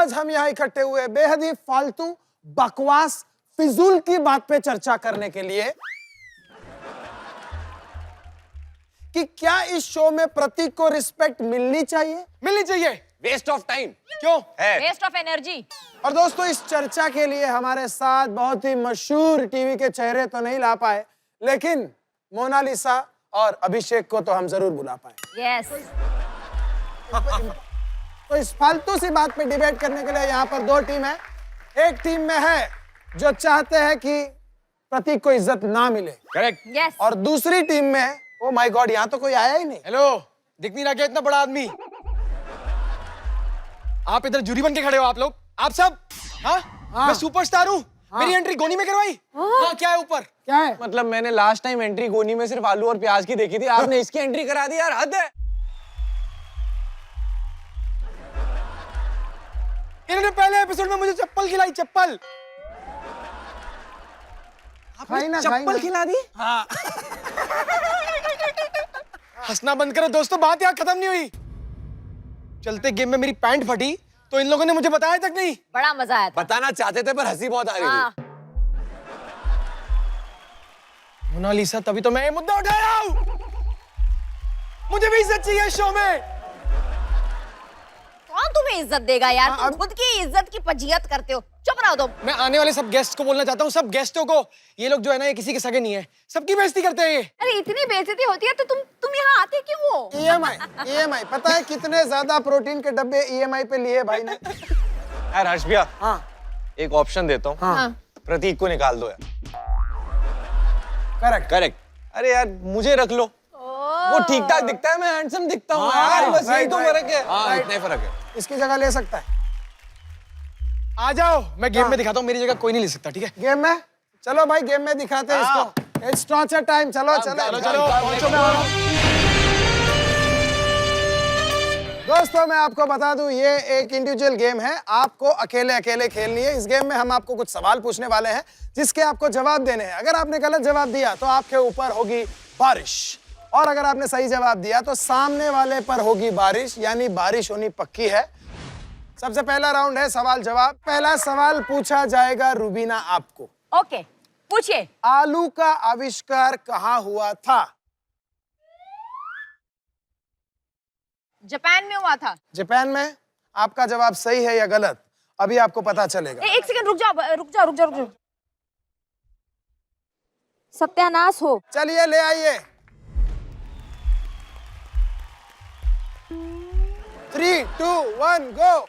आज हम यहाँ इकट्ठे हुए बेहद ही फालतू बकवास फिजूल की बात पे चर्चा करने के लिए कि क्या इस शो में प्रतीक को रिस्पेक्ट मिलनी चाहिए। वेस्ट ऑफ टाइम क्यों है? Waste of energy. और दोस्तों, इस चर्चा के लिए हमारे साथ बहुत ही मशहूर टीवी के चेहरे तो नहीं ला पाए, लेकिन मोनालिसा और अभिषेक को तो हम जरूर बुला पाए। यस। तो इस फालतू सी बात पे डिबेट करने के लिए यहाँ पर दो टीम है। एक टीम में है जो चाहते हैं कि प्रतीक को इज्जत ना मिले, करेक्ट। यस। और दूसरी टीम में है, ओ माय गॉड, यहाँ तो कोई आया ही नहीं। हेलो, दिख नहीं रहा क्या इतना बड़ा आदमी? आप इधर जूरी बन के खड़े हो, आप लोग, आप सब। हाँ, मैं सुपरस्टार हूँ। मेरी एंट्री गोनी में करवाई। हाँ, क्या है ऊपर? क्या है? मतलब मैंने लास्ट टाइम एंट्री गोनी में सिर्फ आलू और प्याज की देखी थी, आपने इसकी एंट्री करा दी यार, हद है। इन्होंने पहले एपिसोड में मुझे चप्पल खिलाई, चप्पल। खाई ना, चप्पल खिला दी। हाँ। हंसना बंद करो दोस्तों, बात यहाँ खत्म नहीं हुई। चलते गेम में मेरी पैंट फटी तो इन लोगों ने मुझे बताया तक नहीं। बड़ा मजा आया था। बताना चाहते थे पर हंसी बहुत आ रही हाँ। थी। मोनालिसा, तभी तो मैं ये मुद्दा उठा रहा हूँ। मुझे भी इज्जत चाहिए शो में। कौन तुम्हें इज्जत देगा यार? हाँ, तुम खुद की इज्जत की फजीहत करते हो। चुप रहो तुम। मैं आने वाले सब गेस्ट को बोलना चाहता हूँ, सब गेस्टों को, ये लोग जो है ना, ये किसी के सगे नहीं है, सबकी बेइज्जती करते हैं ये। अरे इतनी बेइज्जती होती है तो तुम यहाँ आते क्यों हो? EMI पता है कितने ज्यादा प्रोटीन के डब्बे EMI पे लिए भाई ने। यार हर्ष भैया, हाँ एक ऑप्शन देता हूँ। हाँ प्रतीक को निकाल दो यार। करेक्ट। करेक्ट। अरे यार मुझे रख लो, वो ठीक ठाक दिखता है, मैं हैंडसम दिखता हूँ यार, बस यही तो फर्क है। हाँ, इतना ही फर्क है। इसकी जगह ले सकता है आ जाओ, मैं गेम में दिखाता हूँ, मेरी जगह कोई नहीं ले सकता, ठीक है? गेम में। चलो भाई, गेम में दिखाते हैं इसको। It's torture time. चलो चलो चलो, पहुंचो। दोस्तों, मैं आपको बता दूं, ये एक इंडिविजुअल गेम है, आपको अकेले अकेले खेलनी है। इस गेम में हम आपको कुछ सवाल पूछने वाले हैं जिसके आपको जवाब देने हैं। अगर आपने गलत जवाब दिया तो आपके ऊपर होगी बारिश, और अगर आपने सही जवाब दिया तो सामने वाले पर होगी बारिश, यानी बारिश होनी पक्की है। सबसे पहला राउंड है सवाल जवाब। पहला सवाल पूछा जाएगा रुबीना आपको। ओके, पूछिए। आलू का आविष्कार कहाँ हुआ था? जापान में हुआ था। जापान में? आपका जवाब सही है या गलत, अभी आपको पता चलेगा। एक सेकंड रुक जाओ, रुक जाओ, रुक जाओ, रुक जाओ। सत्यानाश हो। चलिए ले आइए। 3, 2, 1 गो।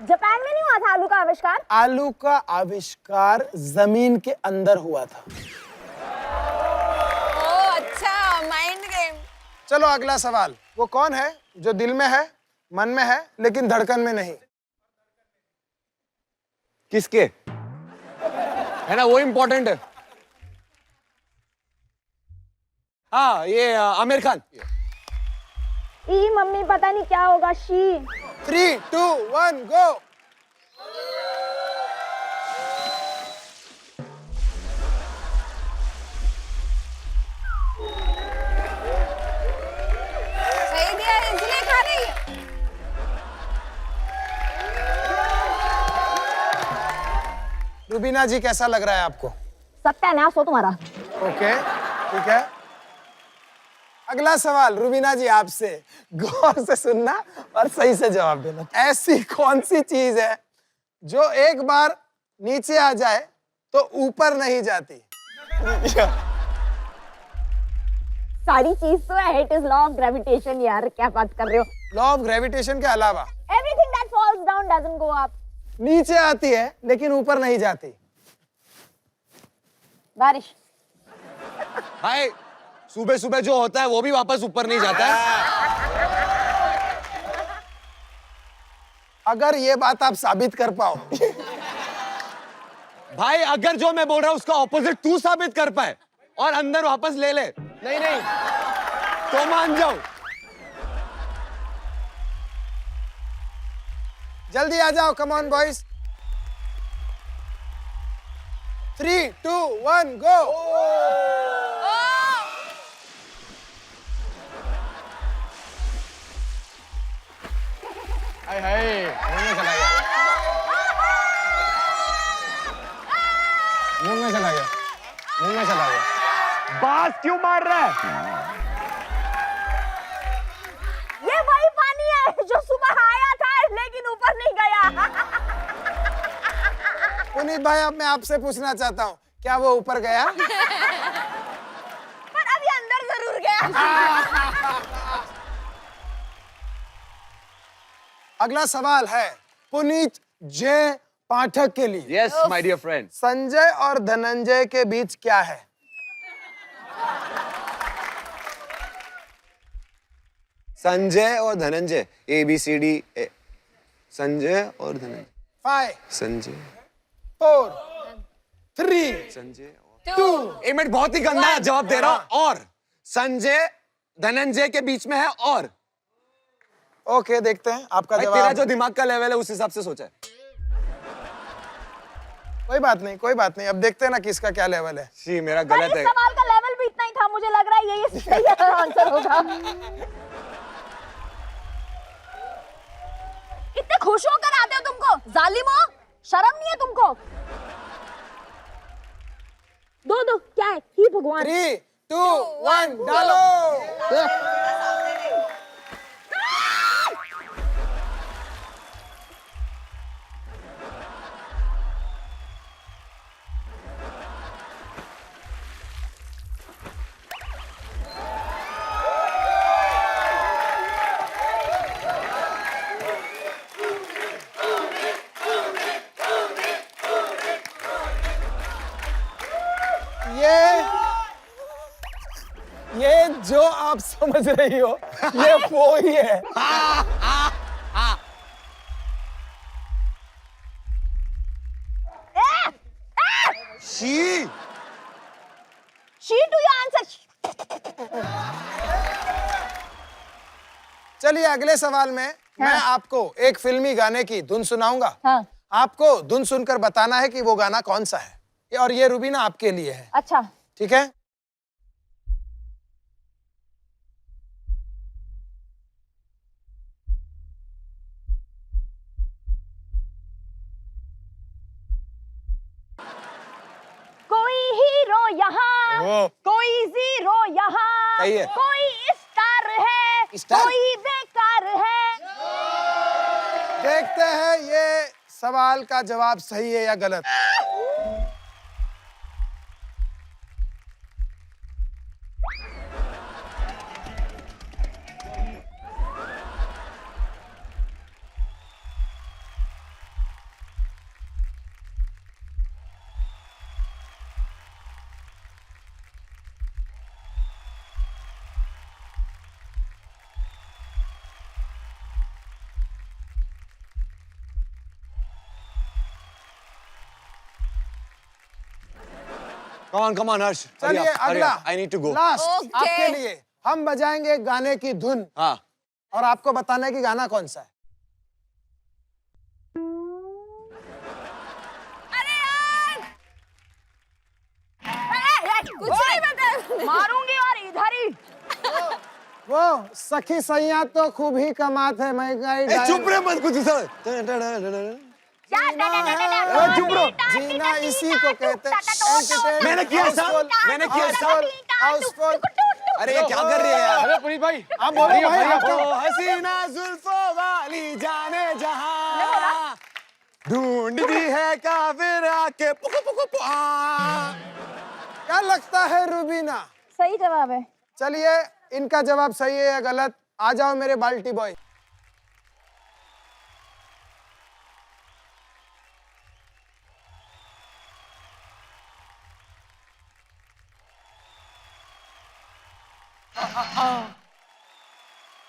जापान में नहीं हुआ था आलू का आविष्कार? आलू का आविष्कार जमीन के अंदर हुआ था। ओह अच्छा, माइंड गेम। चलो अगला सवाल। वो कौन है जो दिल में है, मन में है, लेकिन धड़कन में नहीं? किसके है ना, वो इम्पोर्टेंट है। हाँ, ये आमिर खान। ई मम्मी पता नहीं क्या होगा। शी। 3, 2, 1 गो। सही दिया है, इसलिए खा रही है। रुबीना जी, कैसा लग रहा है आपको? सत्यानाश हो तुम्हारा। ओके, ठीक है। अगला सवाल रुबीना जी आपसे, गौर से सुनना और सही से जवाब देना। ऐसी कौन सी चीज है जो एक बार नीचे आ जाए तो ऊपर नहीं जाती? सारी चीज तो है, it is law of gravitation. यार क्या बात कर रहे हो? लॉ ऑफ ग्रेविटेशन के अलावा everything that falls down doesn't go up. नीचे आती है लेकिन ऊपर नहीं जाती। बारिश। भाई, सुबह सुबह जो होता है वो भी वापस ऊपर नहीं जाता है। अगर ये बात आप साबित कर पाओ। भाई, अगर जो मैं बोल रहा हूं उसका ऑपोजिट तू साबित कर पाए और अंदर वापस ले ले, नहीं नहीं, तो मान जाओ। जल्दी आ जाओ, कम ऑन बॉयज। 3, 2, 1 गो। हाय हाय, मुंह में चला गया, मुंह में चला गया, मुंह में चला गया। बास क्यों मार रहा है? ये वही पानी है जो सुबह आया था लेकिन ऊपर नहीं गया। पुनीत भाई, अब मैं आपसे पूछना चाहता हूँ, क्या वो ऊपर गया? पर अभी अंदर जरूर गया। अगला सवाल है पुनीत जे पाठक के लिए। Yes my dear friend. Sanjay और धनंजय के बीच क्या है? संजय और धनंजय, ABCD, संजय और धनंजय, 5, संजय 4, 3, संजय 2। एक मिनट, बहुत ही गंदा जवाब दे रहा हूं। और संजय धनंजय के बीच में है। और ओके, देखते हैं आपका भाई, जवाब। तेरा जो दिमाग का लेवल है उस हिसाब से सोचा है। कोई बात नहीं, कोई बात नहीं, अब देखते हैं ना किसका क्या लेवल है। जी, मेरा पर गलत इस है। सवाल का लेवल भी इतना ही था, मुझे लग रहा है यही सही आंसर होगा। इतने खुश होकर आते हो तुमको, जालिमो, शर्म नहीं है तुमको? दो क्या है? ही भगवान। 3, 2, 1 डालो। ये जो आप समझ रही हो, ये वो ही है। She she to your answer. चलिए अगले सवाल में मैं आपको एक फिल्मी गाने की धुन सुनाऊंगा। हाँ। आपको धुन सुनकर बताना है कि वो गाना कौन सा है। और ये रूबीना आपके लिए है, अच्छा। ठीक है? कोई हीरो यहाँ, वो। कोई जीरो यहाँ, सही है। कोई स्टार है, स्टार? कोई बेकार है। देखते हैं ये सवाल का जवाब सही है या गलत। come on हर्ष, चलिए अगला, I need to go। Last Okay. आपके लिए हम बजाएंगे गाने की धुन हाँ, और आपको बताना है कि गाना कौन सा है। अरे यार, कुछ नहीं बता, मारूंगी और इधर ही। वो सखी सैया तो खूब ही कमात है, मैं गई चुप रहे मत कुछ सर। चुप रहो। जीना इसी को कहते हैं। मैंने किया सर, मैंने किया सर। हाउसफुल। अरे ये क्या कर रही है यार? अरे पुनीत भाई, आप बोलो भाई, आप तो हसीना जुल्फों वाली जाने जहां ढूंढती है काफिर आके पुकु पुकु पुआ। क्या लगता है रूबीना? सही जवाब है। चलिए इनका जवाब सही है या गलत, आ जाओ मेरे बाल्टी बॉय।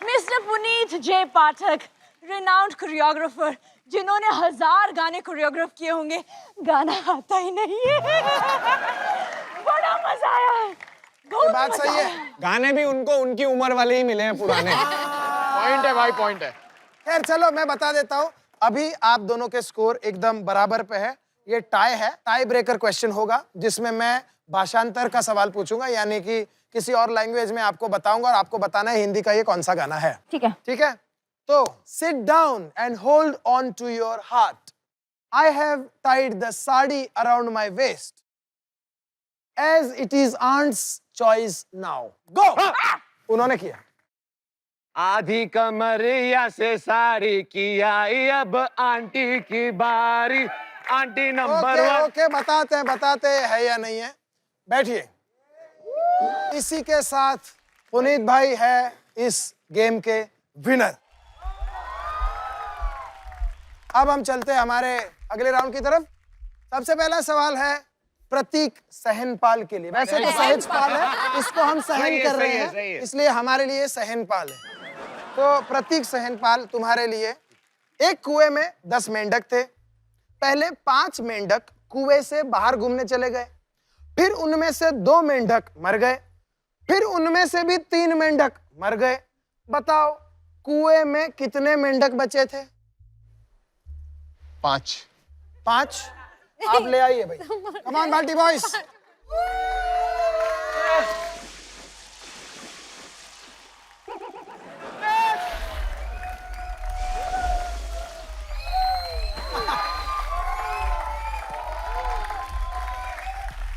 मिस्टर पुनीत जे पाठक, रिनाउंड कोरियोग्राफर, जिन्होंने 1000 गाने कोरियोग्राफ किए होंगे, गाना आता ही नहीं है। बड़ा मजा आया, बहुत बात मजा सही है। आया। गाने भी उनको उनकी उम्र वाले ही मिले हैं पुराने। पॉइंट है भाई, पॉइंट है। खैर चलो मैं बता देता हूँ, अभी आप दोनों के स्कोर एकदम बराबर पे है। ये टाई है। टाई ब्रेकर क्वेश्चन होगा जिसमें मैं भाषांतर का सवाल पूछूंगा, यानी कि किसी और लैंग्वेज में आपको बताऊंगा और आपको बताना है हिंदी का ये कौन सा गाना है। ठीक है। ठीक है, तो sit down and hold on to your heart. I have tied the sari around my waist as it is aunt's choice now. Go. उन्होंने किया। आधी कमरिया से सारी की आई, अब आंटी की बारी। Aunty number okay 1। ओके, बताते है या नहीं है। बैठिए। इसी के साथ पुनीत भाई है इस गेम के विनर। अब हम चलते हैं हमारे अगले राउंड की तरफ। सबसे पहला सवाल है प्रतीक सहनपाल के लिए। वैसे तो सहजपाल है, इसको हम सहन कर रहे हैं, इसलिए हमारे लिए सहनपाल है। तो प्रतीक सहनपाल, तुम्हारे लिए एक कुएं में 10 मेंढक थे। पहले 5 मेंढक कुएं से बाहर घूमने चले गए, फिर उनमें से 2 मेंढक मर गए, फिर उनमें से भी 3 मेंढक मर गए। बताओ कुएं में कितने मेंढक बचे थे? 5। 5। आप ले आइए भाई। कम ऑन बाल्टी बॉयज।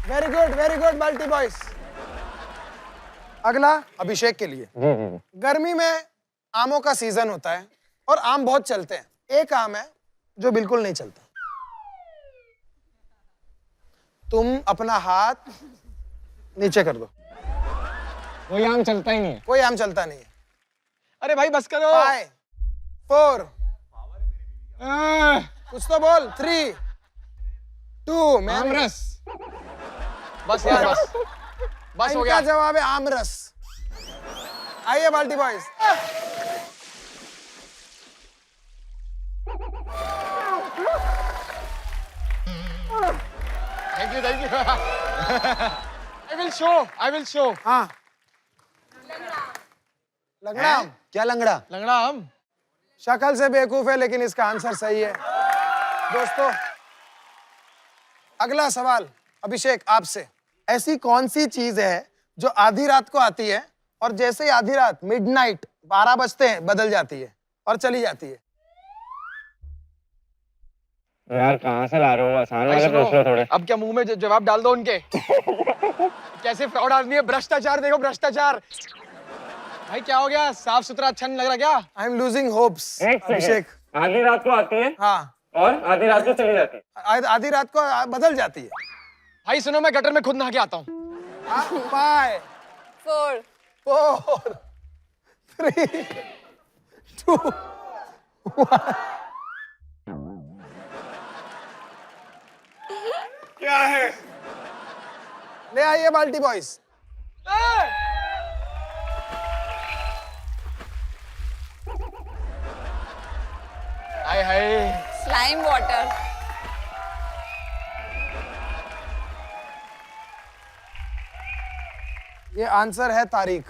वेरी गुड बाल्टी बॉयज। अगला अभिषेक के लिए। गर्मी में आमों का सीजन होता है और आम बहुत चलते हैं। एक आम है जो बिल्कुल नहीं चलता। तुम अपना हाथ नीचे कर दो। कोई आम चलता ही नहीं है। कोई आम चलता नहीं है। अरे भाई बस करो। 5 4 कुछ तो बोल। 3 2 आमरस। बस यार बस बस हो गया। इनका जवाब है आमरस। आइए बाल्टी boys. Thank you I will show. हाँ, लंगड़ा आम। क्या लंगड़ा? लंगड़ा आम। शक्ल से बेवकूफ है लेकिन इसका आंसर सही है। दोस्तों अगला सवाल अभिषेक आपसे। ऐसी कौन सी चीज है जो आधी रात को आती है और जैसे ही आधी रात मिडनाइट 12 बजते हैं बदल जाती है और चली जाती है? यार कहाँ से ला रहे हो? आसान वाले सुनो, पूछ लो थोड़े। अब क्या मुंह में जवाब डाल दो उनके। कैसे फ्रॉड आदमी है। भ्रष्टाचार देखो, भ्रष्टाचार। भाई क्या हो गया? साफ सुथरा अच्छा नहीं लग रहा क्या? I am losing hopes. एक अभिषेक। सेकंड। आधी रात को आती है हाँ, और आधी रात को चली जाती है। आधी रात को बदल जाती है। भाई सुनो, मैं गटर में खुद नहा के आता हूँ। 5 4 3 2 1। क्या है? ले आइए बाल्टी boys. Hi hi. Slime water. ये आंसर है तारीख।